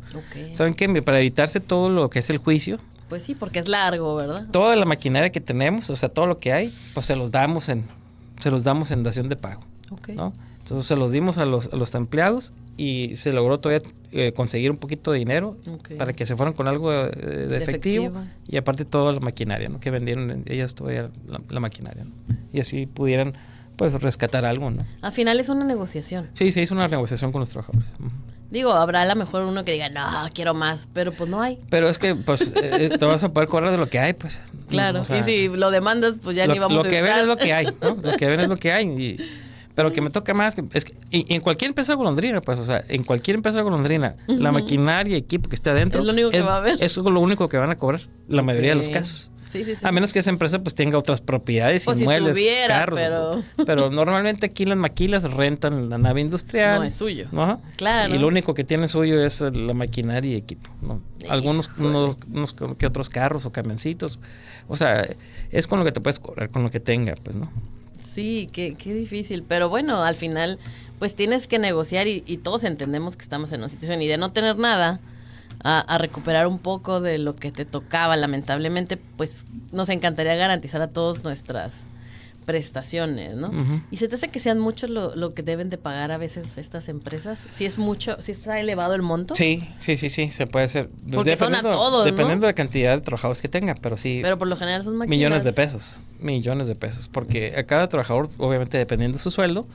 ¿Saben qué? Para evitarse todo lo que es el juicio. Pues sí, porque es largo, ¿verdad? Toda la maquinaria que tenemos, o sea, todo lo que hay, pues se los damos en dación de pago, ¿no? Entonces se los dimos a los empleados y se logró todavía conseguir un poquito de dinero para que se fueran con algo de efectivo y aparte toda la maquinaria, ¿no? Que vendieron ellas todavía la maquinaria, ¿no? Y así pudieran pues rescatar algo, ¿no? Al final es una negociación. Sí, se hizo una negociación con los trabajadores. Digo, habrá a lo mejor uno que diga, no, quiero más, pero pues no hay. Pero es que pues te vas a poder cobrar de lo que hay, pues. Claro, o sea, y si lo demandas, pues ya ni vamos a estar. Lo que ven es lo que hay, ¿no? Lo que ven es lo que hay. Pero que me toca más, es que y en cualquier empresa golondrina, pues, o sea, en cualquier empresa golondrina, la maquinaria y equipo que esté adentro, es lo único que va a haber. Es lo único que van a cobrar, la mayoría de los casos. Sí. A menos que esa empresa pues tenga otras propiedades, pues inmuebles, si tuviera, carros. Pero normalmente aquí las maquilas rentan la nave industrial. No es suyo. ¿No? Claro. Y lo único que tiene suyo es la maquinaria y equipo, ¿no? Algunos unos que otros carros o camioncitos. O sea, es con lo que te puedes cobrar, con lo que tenga, pues, ¿no? Sí, qué difícil. Pero bueno, al final, pues tienes que negociar y todos entendemos que estamos en una situación y de no tener nada, a recuperar un poco de lo que te tocaba. Lamentablemente, pues nos encantaría garantizar a todos nuestras prestaciones, ¿no? Ujú. ¿Y se te hace que sean mucho lo que deben de pagar a veces estas empresas? Si es mucho, si está elevado el monto. Sí, se puede hacer. Porque son a todos, ¿no? Dependiendo de la cantidad de trabajadores que tenga, pero sí. Pero por lo general son máquinas. Millones de pesos, porque a cada trabajador, obviamente dependiendo de su sueldo,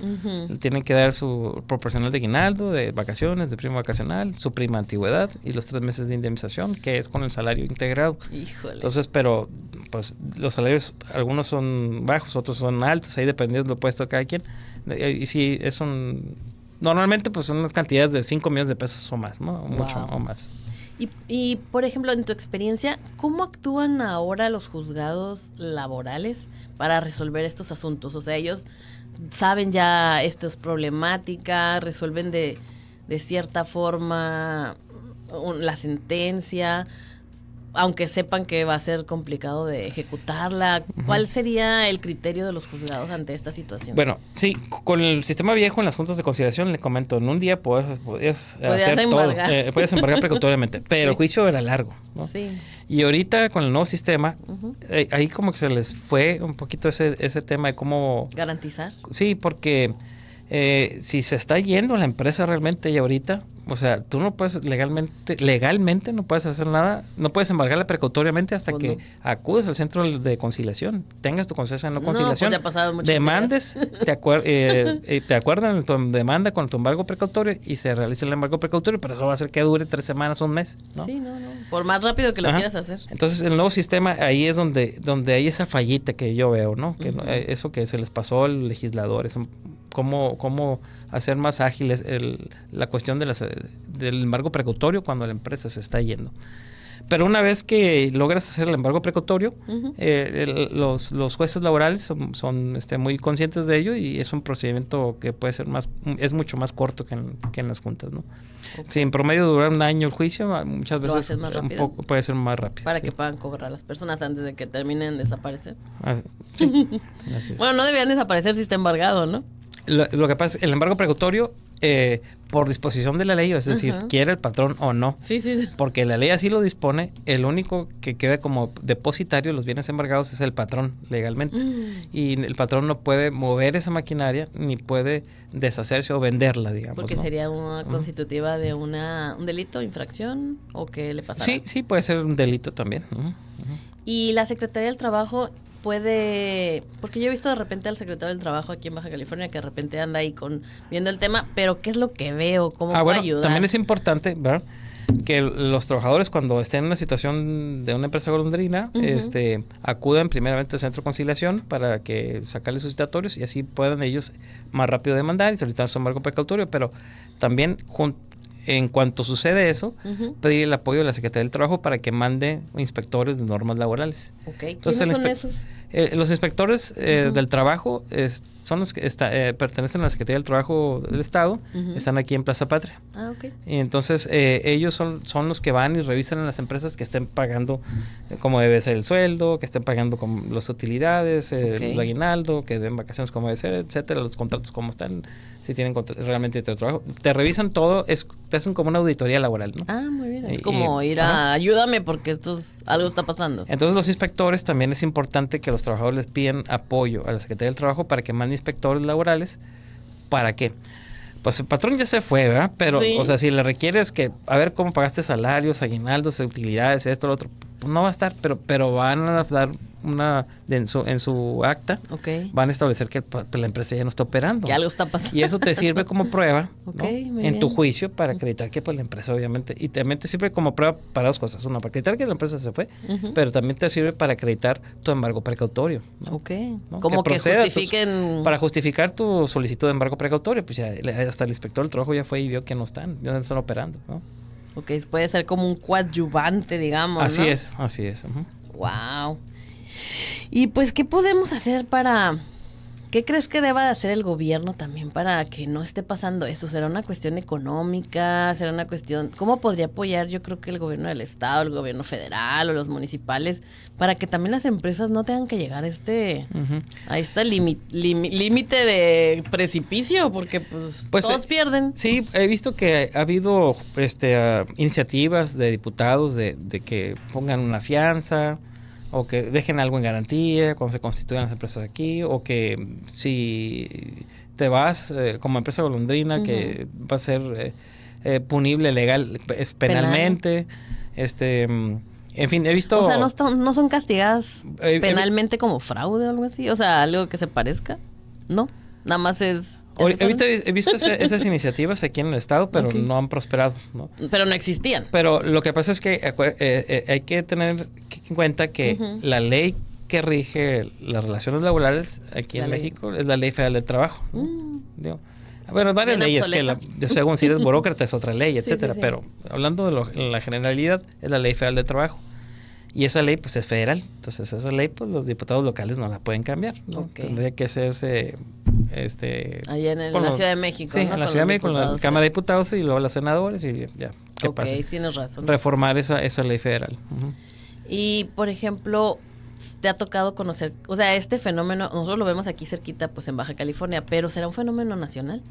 le tienen que dar su proporcional de aguinaldo, de vacaciones, de prima vacacional, su prima antigüedad y los 3 meses de indemnización, que es con el salario integrado. Híjole. Entonces, pero pues los salarios, algunos son bajos, otros son altos, ahí dependiendo del puesto de cada quien. Y sí, es normalmente pues son unas cantidades de 5 millones de pesos o más, ¿no? Mucho o más. Y, por ejemplo, en tu experiencia, ¿cómo actúan ahora los juzgados laborales para resolver estos asuntos? O sea, ellos saben ya estas problemáticas, resuelven de cierta forma la sentencia, aunque sepan que va a ser complicado de ejecutarla. ¿Cuál sería el criterio de los juzgados ante esta situación? Bueno, sí, con el sistema viejo en las juntas de conciliación, le comento, en un día podías hacer embargar. todo. Podías embargar precautoriamente, pero el juicio era largo, ¿no? Sí. Y ahorita con el nuevo sistema, ahí como que se les fue un poquito ese tema de cómo... ¿Garantizar? Sí, porque si se está yendo la empresa realmente y ahorita, o sea, tú no puedes legalmente no puedes hacer nada, no puedes embargarla precautoriamente hasta que acudes al centro de conciliación, tengas tu concesión de no conciliación, pues ya pasaron muchos demandes, te acuerdan tu demanda con tu embargo precautorio y se realiza el embargo precautorio, pero eso va a hacer que dure 3 semanas, un mes, ¿no? Sí, no. Por más rápido que lo quieras hacer. Entonces, el nuevo sistema, ahí es donde hay esa fallita que yo veo, ¿no? Que eso que se les pasó al legislador, es cómo hacer más ágiles la cuestión del embargo precautorio cuando la empresa se está yendo. Pero una vez que logras hacer el embargo precautorio, los jueces laborales son muy conscientes de ello y es un procedimiento que puede ser es mucho más corto que en las juntas, ¿no? Okay. Si en promedio dura un año el juicio, muchas veces puede ser más rápido. Para que puedan cobrar a las personas antes de que terminen de desaparecer. Sí. Así es. Bueno, no debían desaparecer si está embargado, ¿no? Lo que pasa es el embargo precautorio por disposición de la ley, es decir, quiere el patrón o no. Sí. Porque la ley así lo dispone, el único que queda como depositario de los bienes embargados es el patrón legalmente. Y el patrón no puede mover esa maquinaria ni puede deshacerse o venderla, digamos. Porque sería una constitutiva de un delito, infracción, o qué le pasará. Sí, puede ser un delito también. Y la Secretaría del Trabajo puede, porque yo he visto de repente al secretario del Trabajo aquí en Baja California que de repente anda ahí viendo el tema, pero ¿qué es lo que veo? ¿Cómo puedo ayudar? También es importante, ¿verdad?, que los trabajadores cuando estén en una situación de una empresa golondrina, acudan primeramente al centro de conciliación para que sacarles sus citatorios y así puedan ellos más rápido demandar y solicitar su embargo precautorio, pero también en cuanto sucede eso, pedir el apoyo de la Secretaría del Trabajo para que mande inspectores de normas laborales. Okay. Entonces, ¿quiénes son esos? Los inspectores del trabajo son los que pertenecen a la Secretaría del Trabajo del Estado, están aquí en Plaza Patria. Ah, ok. Y entonces ellos son los que van y revisan en las empresas que estén pagando como debe ser el sueldo, que estén pagando con las utilidades, el aguinaldo, que den vacaciones como debe ser, etcétera, los contratos como están, si tienen realmente trabajo. Te revisan todo, te hacen como una auditoría laboral, ¿no? Ah, muy bien. Es como ir a ayúdame porque algo está pasando. Entonces los inspectores también es importante que los trabajadores les pidan apoyo a la Secretaría del Trabajo para que mande inspectores laborales. ¿Para qué? Pues el patrón ya se fue, ¿verdad? Pero, o sea, si le requieres que, a ver cómo pagaste salarios, aguinaldos, utilidades, esto, lo otro, pues no va a estar, pero van a dar en su acta, van a establecer que la empresa ya no está operando. Que algo está pasando. Y eso te sirve como prueba, ¿no?, en tu juicio para acreditar que pues la empresa obviamente, y también te sirve como prueba para 2 cosas. Una, para acreditar que la empresa se fue, pero también te sirve para acreditar tu embargo precautorio, ¿no? ¿No? Como que justifiquen... para justificar tu solicitud de embargo precautorio, pues ya hasta el inspector del trabajo ya fue y vio que ya no están operando, ¿no? Ok, puede ser como un coadyuvante, digamos, Así ¿no? Así es. Wow. Y pues, ¿qué podemos hacer para ¿Qué crees que deba de hacer el gobierno también para que no esté pasando eso? ¿Será una cuestión económica? ¿Será una cuestión...? ¿Cómo podría apoyar yo creo que el gobierno del estado, el gobierno federal o los municipales para que también las empresas no tengan que llegar a este límite de precipicio? Porque pues todos pierden. Sí, he visto que ha habido iniciativas de diputados de que pongan una fianza o que dejen algo en garantía cuando se constituyan las empresas aquí, o que si te vas como empresa golondrina, que va a ser punible penalmente. En fin, he visto... O sea, no son castigadas penalmente como fraude o algo así, o sea, algo que se parezca, ¿no? Nada más es... Ahorita he visto esas iniciativas aquí en el estado, pero no han prosperado, ¿no? Pero no existían. Pero lo que pasa es que hay que tener en cuenta que la ley que rige las relaciones laborales aquí en México es la Ley Federal del Trabajo, ¿no? Digo, bueno, varias leyes que según si eres burócrata es otra ley, etcétera, sí. Pero hablando de la generalidad es la Ley Federal del Trabajo. Y esa ley pues es federal, entonces esa ley pues los diputados locales no la pueden cambiar, ¿no? Tendría que hacerse allá en la Ciudad de México, sí, ¿no? en la Ciudad de México, con la Cámara de Diputados y luego las senadores y ya, ¿qué pasa? Tienes razón. Reformar esa ley federal. Y, por ejemplo, te ha tocado conocer, o sea, este fenómeno, nosotros lo vemos aquí cerquita, pues en Baja California, pero ¿será un fenómeno nacional?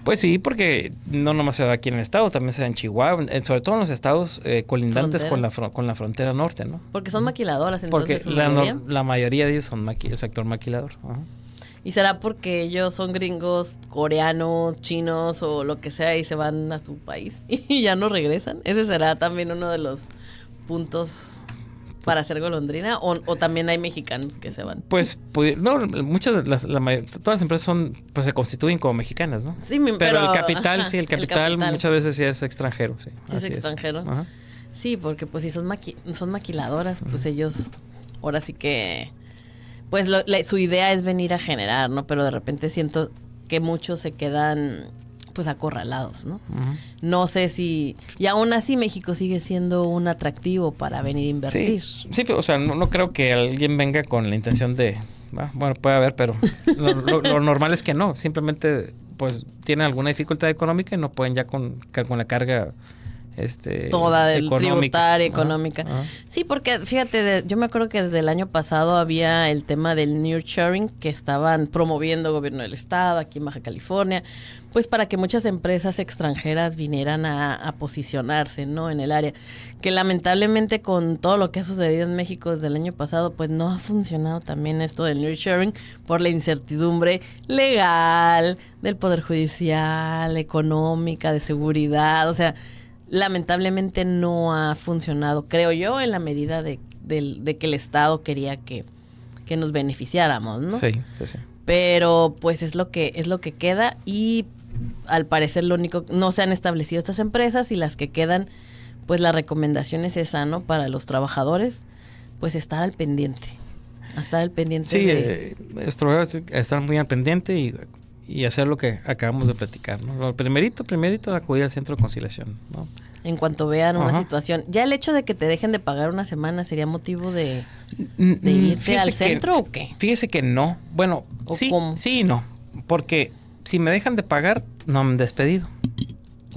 Pues sí, porque no nomás se da aquí en el estado, también se da en Chihuahua, sobre todo en los estados colindantes con la frontera norte, ¿no? Porque son maquiladoras, entonces. Porque la mayoría de ellos son el sector maquilador. ¿Y será porque ellos son gringos, coreanos, chinos o lo que sea y se van a su país y ya no regresan? ¿Ese será también uno de los puntos para hacer golondrina? ¿O también hay mexicanos que se van? Pues, no, muchas, todas las empresas pues se constituyen como mexicanas, ¿no? Sí, pero el capital, el capital muchas veces sí es extranjero, sí. ¿Sí es extranjero? Ajá. Sí, porque pues si son maquiladoras, pues ellos ahora sí que... Pues su idea es venir a generar, ¿no? Pero de repente siento que muchos se quedan pues acorralados, ¿no? No sé si... Y aún así México sigue siendo un atractivo para venir a invertir. Sí, o sea, no creo que alguien venga con la intención de... Bueno, puede haber, pero lo normal es que no. Simplemente pues tienen alguna dificultad económica y no pueden ya con la carga... toda del tributaria, económica. Sí, porque fíjate, yo me acuerdo que desde el año pasado había el tema del nearshoring que estaban promoviendo el gobierno del estado aquí en Baja California, pues para que muchas empresas extranjeras vinieran a posicionarse, ¿no? En el área, que lamentablemente con todo lo que ha sucedido en México desde el año pasado, pues no ha funcionado también esto del nearshoring por la incertidumbre legal, del poder judicial, económica, de seguridad, o sea, lamentablemente no ha funcionado, creo yo, en la medida de que el Estado quería que nos beneficiáramos, ¿no? Sí. Pero pues es lo que queda y al parecer lo único, no se han establecido estas empresas y las que quedan, pues la recomendación es esa, ¿no? Para los trabajadores, pues estar al pendiente. Sí, estar muy al pendiente y hacer lo que acabamos de platicar, ¿no? Lo primerito, acudir al centro de conciliación, ¿no? En cuanto vean una situación. ¿Ya el hecho de que te dejen de pagar una semana sería motivo de irse al centro o qué? Fíjese que no. Bueno, sí y no. Porque si me dejan de pagar, no me han despedido.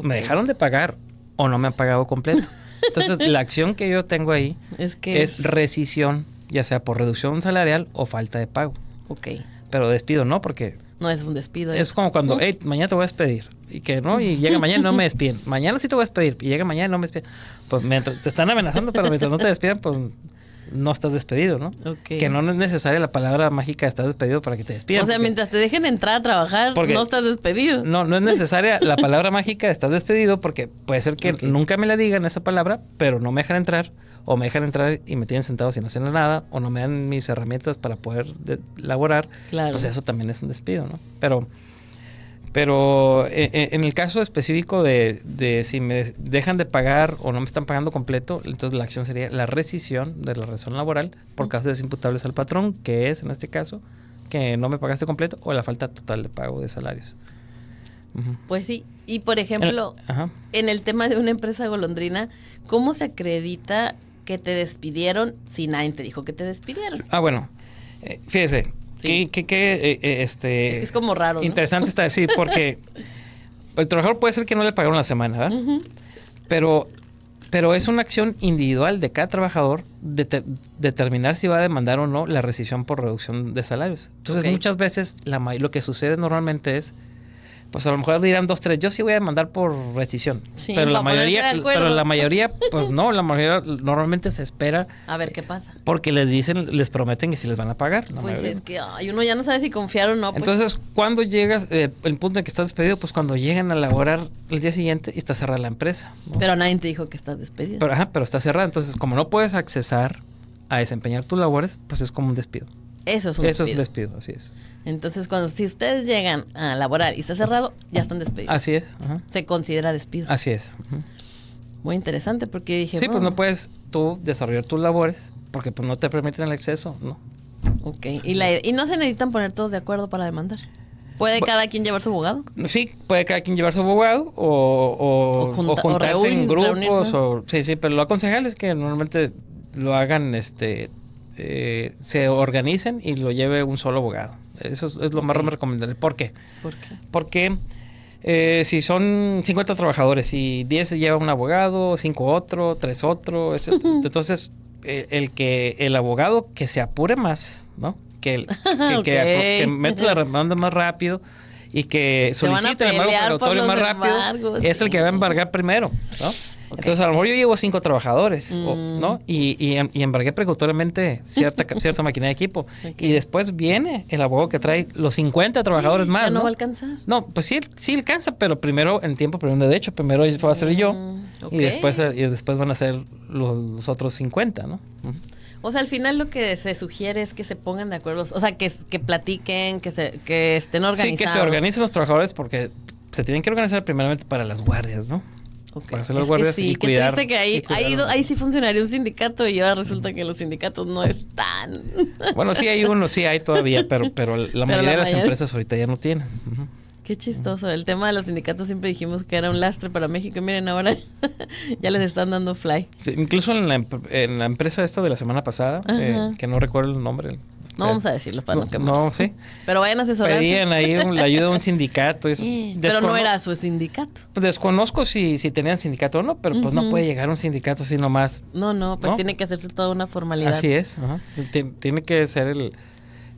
Me dejaron de pagar o no me han pagado completo. Entonces, la acción que yo tengo ahí es rescisión, ya sea por reducción salarial o falta de pago. Ok. Pero despido no, porque... No es un despido. Es como cuando, mañana te voy a despedir. Y que no, y llega mañana y no me despiden. Mañana sí te voy a despedir. Y llega mañana y no me despiden. Pues mientras te están amenazando, pero mientras no te despidan, pues no estás despedido, ¿no? Okay. Que no es necesaria la palabra mágica de estar despedido para que te despidan. O sea, mientras te dejen entrar a trabajar, no estás despedido. No es necesaria la palabra mágica de estás despedido, porque puede ser que nunca me la digan esa palabra, pero no me dejan entrar, o me dejan entrar y me tienen sentado sin hacer nada, o no me dan mis herramientas para poder laborar. Claro. Pues eso también es un despido, ¿no? Pero en el caso específico de si me dejan de pagar o no me están pagando completo, entonces la acción sería la rescisión de la razón laboral por causas imputables al patrón, que es en este caso que no me pagaste completo o la falta total de pago de salarios. Pues sí, y por ejemplo, en el tema de una empresa golondrina, ¿cómo se acredita que te despidieron si nadie te dijo que te despidieron? Bueno, fíjese, Sí. Es que es como raro, ¿no? Interesante está decir, porque el trabajador puede ser que no le pagaron la semana, ¿verdad? Ujú. Pero es una acción individual de cada trabajador determinar si va a demandar o no la rescisión por reducción de salarios. Entonces, Ok. muchas veces lo que sucede normalmente es, pues a lo mejor dirán 2, 3, yo sí voy a demandar por rescisión. Sí, pero la para ponerse de mayoría, acuerdo. pero la mayoría, pues no, la mayoría normalmente se espera A ver qué pasa. porque les prometen que sí les van a pagar. La Pues mayoría. es que uno ya no sabe si confiar o no. Pues. Entonces, cuando llegas, el punto en que estás despedido, pues cuando llegan a laborar el día siguiente y está cerrada la empresa, ¿no? Pero nadie te dijo que estás despedido. Pero está cerrada. Entonces, como no puedes accesar a desempeñar tus labores, pues es como un despido. Eso es un Eso despido. es un despido, así es. Entonces, si ustedes llegan a laborar y está cerrado, ya están despedidos. Así es. Ajá. Se considera despido. Así es. Ujú. Muy interesante porque dije, Sí, pues no puedes tú desarrollar tus labores porque pues no te permiten el acceso, ¿no? Ok. Y no se necesitan poner todos de acuerdo para demandar. ¿Puede cada quien llevar su abogado? Sí, puede cada quien llevar su abogado o juntarse en grupos. reunirse. Sí, pero lo aconsejable es que normalmente lo hagan, se organicen y lo lleve un solo abogado. Eso es lo más recomendable. ¿Por qué? ¿Por qué? Porque si son 50 trabajadores y 10 se lleva un abogado, 5 otro, 3 otro, entonces el abogado que se apure más, ¿no? Que mete la demanda más rápido y que solicite el embargo precautorio más rápido, es el que va a embargar primero, ¿no? Okay. Entonces, a lo mejor yo llevo 5 trabajadores, ¿no? Y embargué precautoriamente cierta máquina de equipo. Okay. Y después viene el abogado que trae los 50 trabajadores más, ¿no va a alcanzar? No, pues sí alcanza, pero primero en tiempo primero de derecho. Primero va a ser yo y después van a ser los otros 50, ¿no? O sea, al final lo que se sugiere es que se pongan de acuerdo, o sea, que platiquen, que estén organizados. Sí, que se organicen los trabajadores porque se tienen que organizar primeramente para las guardias, ¿no? Okay. Para hacer las guardias sí, y cuidar. Qué triste que ahí sí funcionaría un sindicato y ahora resulta que los sindicatos no están. Bueno, sí hay todavía, pero la mayoría de las empresas ahorita ya no tienen. Uh-huh. Qué chistoso. El tema de los sindicatos siempre dijimos que era un lastre para México. Y miren, ahora ya les están dando fly. Sí, incluso en la empresa esta de la semana pasada, que no recuerdo el nombre. No vamos a decirlo para no quemarse. No, sí. Pero vayan a asesorarse. Pedían ahí la ayuda de un sindicato. Eso. Pero no era su sindicato. Desconozco si tenían sindicato o no, pero pues no puede llegar un sindicato así nomás. No, pues tiene que hacerse toda una formalidad. Así es. Ajá. Tiene que ser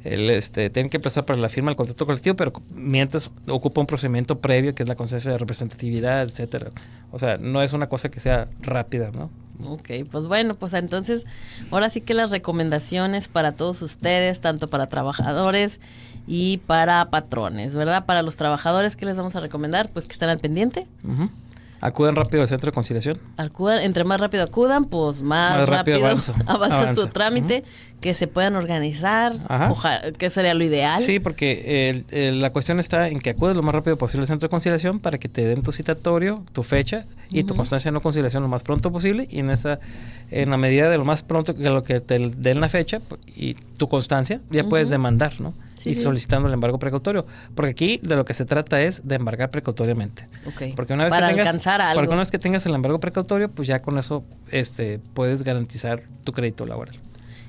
tienen que pasar para la firma del contrato colectivo, pero mientras ocupa un procedimiento previo que es la concesión de representatividad, etcétera. O sea, no es una cosa que sea rápida, ¿no? Ok, pues bueno, pues entonces ahora sí que las recomendaciones para todos ustedes, tanto para trabajadores y para patrones, ¿verdad? Para los trabajadores, ¿qué les vamos a recomendar? Pues que estén al pendiente. Uh-huh. Acudan rápido al centro de conciliación. Entre más rápido acudan, pues más rápido avanza su trámite, que se puedan organizar, que sería lo ideal. Sí, porque la cuestión está en que acudes lo más rápido posible al centro de conciliación para que te den tu citatorio, tu fecha y tu constancia de no conciliación lo más pronto posible, y en la medida de lo más pronto que lo que te den la fecha y tu constancia, ya puedes demandar, ¿no? Sí, y solicitando el embargo precautorio. Porque aquí de lo que se trata es de embargar precautoriamente. Okay. Porque una vez que tengas el embargo precautorio, pues ya con eso puedes garantizar tu crédito laboral.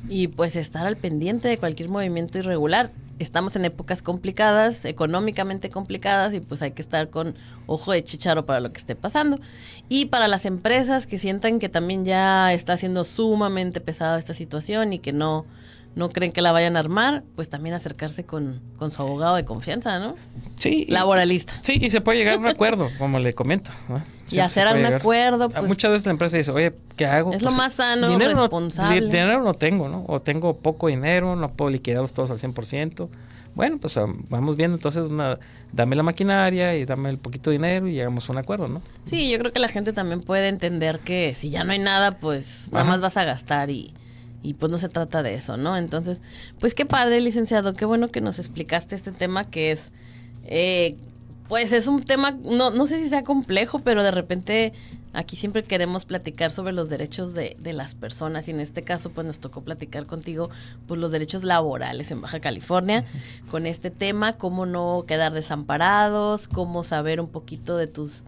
Y pues estar al pendiente de cualquier movimiento irregular. Estamos en épocas complicadas, económicamente complicadas, y pues hay que estar con ojo de chícharo para lo que esté pasando. Y para las empresas que sientan que también ya está siendo sumamente pesada esta situación y que no creen que la vayan a armar, pues también acercarse con su abogado de confianza, ¿no? Sí. Laboralista. Sí, y se puede llegar a un acuerdo, como le comento, ¿no? Y hacer un acuerdo, pues... Muchas veces la empresa dice, oye, ¿qué hago? Es lo más sano, responsable. Dinero no tengo, ¿no? O tengo poco dinero, no puedo liquidarlos todos al 100%. Bueno, pues vamos viendo, entonces dame la maquinaria y dame el poquito de dinero y llegamos a un acuerdo, ¿no? Sí, yo creo que la gente también puede entender que si ya no hay nada, pues nada más vas a gastar y pues no se trata de eso, ¿no? Entonces, pues qué padre, licenciado, qué bueno que nos explicaste este tema que es, pues es un tema, no sé si sea complejo, pero de repente aquí siempre queremos platicar sobre los derechos de las personas, y en este caso pues nos tocó platicar contigo pues los derechos laborales en Baja California, con este tema, cómo no quedar desamparados, cómo saber un poquito de tus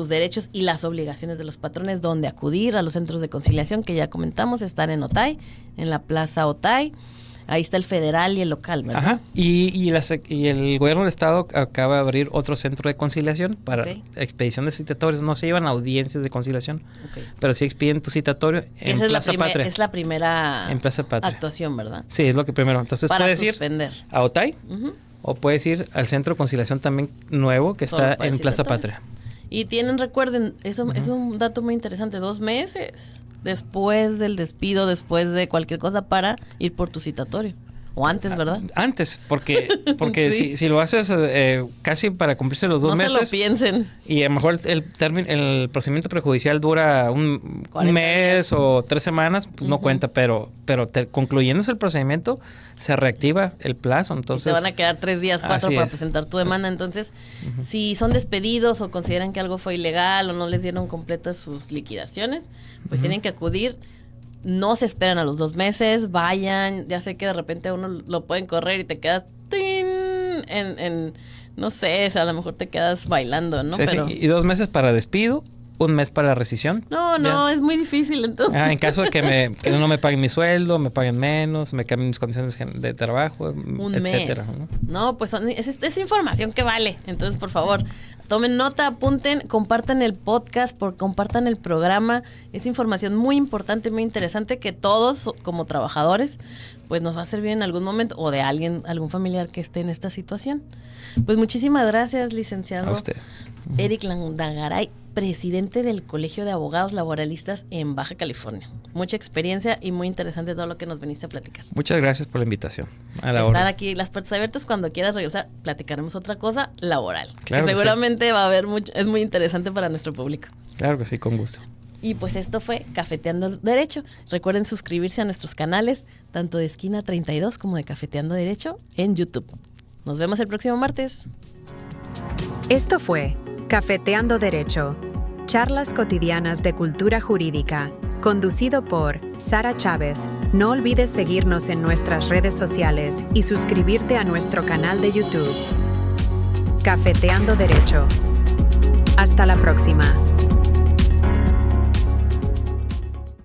derechos y las obligaciones de los patrones, dónde acudir a los centros de conciliación que ya comentamos, están en Otay, en la Plaza Otay. Ahí está el federal y el local, ¿verdad? Ajá. Y el gobierno del estado acaba de abrir otro centro de conciliación para expedición de citatorios. No se llevan audiencias de conciliación, pero sí expiden tu citatorio en Plaza Patria. Es la primera en Plaza Patria. actuación, ¿verdad? Sí, es lo que primero. Entonces para puedes suspender. ir a Otay o puedes ir al centro de conciliación también nuevo que está en Plaza Patria. Y recuerden, eso es un dato muy interesante, 2 meses después del despido, después de cualquier cosa, para ir por tu citatorio. O antes, ¿verdad? Antes, porque sí. si lo haces casi para cumplirse los 2 meses. No se lo piensen. Y a lo mejor el procedimiento prejudicial dura un mes días. O 3 semanas, pues no cuenta, pero concluyéndose el procedimiento, se reactiva el plazo. Entonces, y te van a quedar 3 días, 4 para presentar tu demanda. Entonces, si son despedidos o consideran que algo fue ilegal o no les dieron completas sus liquidaciones, pues tienen que acudir. No se esperan a los 2 meses, vayan. Ya sé que de repente a uno lo pueden correr y te quedas no sé, a lo mejor te quedas bailando, ¿no? Sí, pero... sí. Y 2 meses para despido, 1 mes para rescisión. No, es muy difícil entonces. En caso de que no me paguen mi sueldo, me paguen menos, me cambien mis condiciones de trabajo, etcétera. No, pues es información que vale. Entonces, por favor, tomen nota, apunten, compartan el podcast, compartan el programa. Es información muy importante, muy interesante que todos como trabajadores pues nos va a servir en algún momento o de algún familiar que esté en esta situación. Pues muchísimas gracias, licenciado. A usted. Eric Landagaray, presidente del Colegio de Abogados Laboralistas en Baja California. Mucha experiencia y muy interesante todo lo que nos viniste a platicar. Muchas gracias por la invitación. Estar aquí, las puertas abiertas. Cuando quieras regresar, platicaremos otra cosa laboral. Claro que seguramente va a haber es muy interesante para nuestro público. Claro que sí, con gusto. Y pues esto fue Cafeteando Derecho. Recuerden suscribirse a nuestros canales, tanto de Esquina 32 como de Cafeteando Derecho en YouTube. Nos vemos el próximo martes. Esto fue Cafeteando Derecho, charlas cotidianas de cultura jurídica, conducido por Sara Chávez. No olvides seguirnos en nuestras redes sociales y suscribirte a nuestro canal de YouTube. Cafeteando Derecho. Hasta la próxima.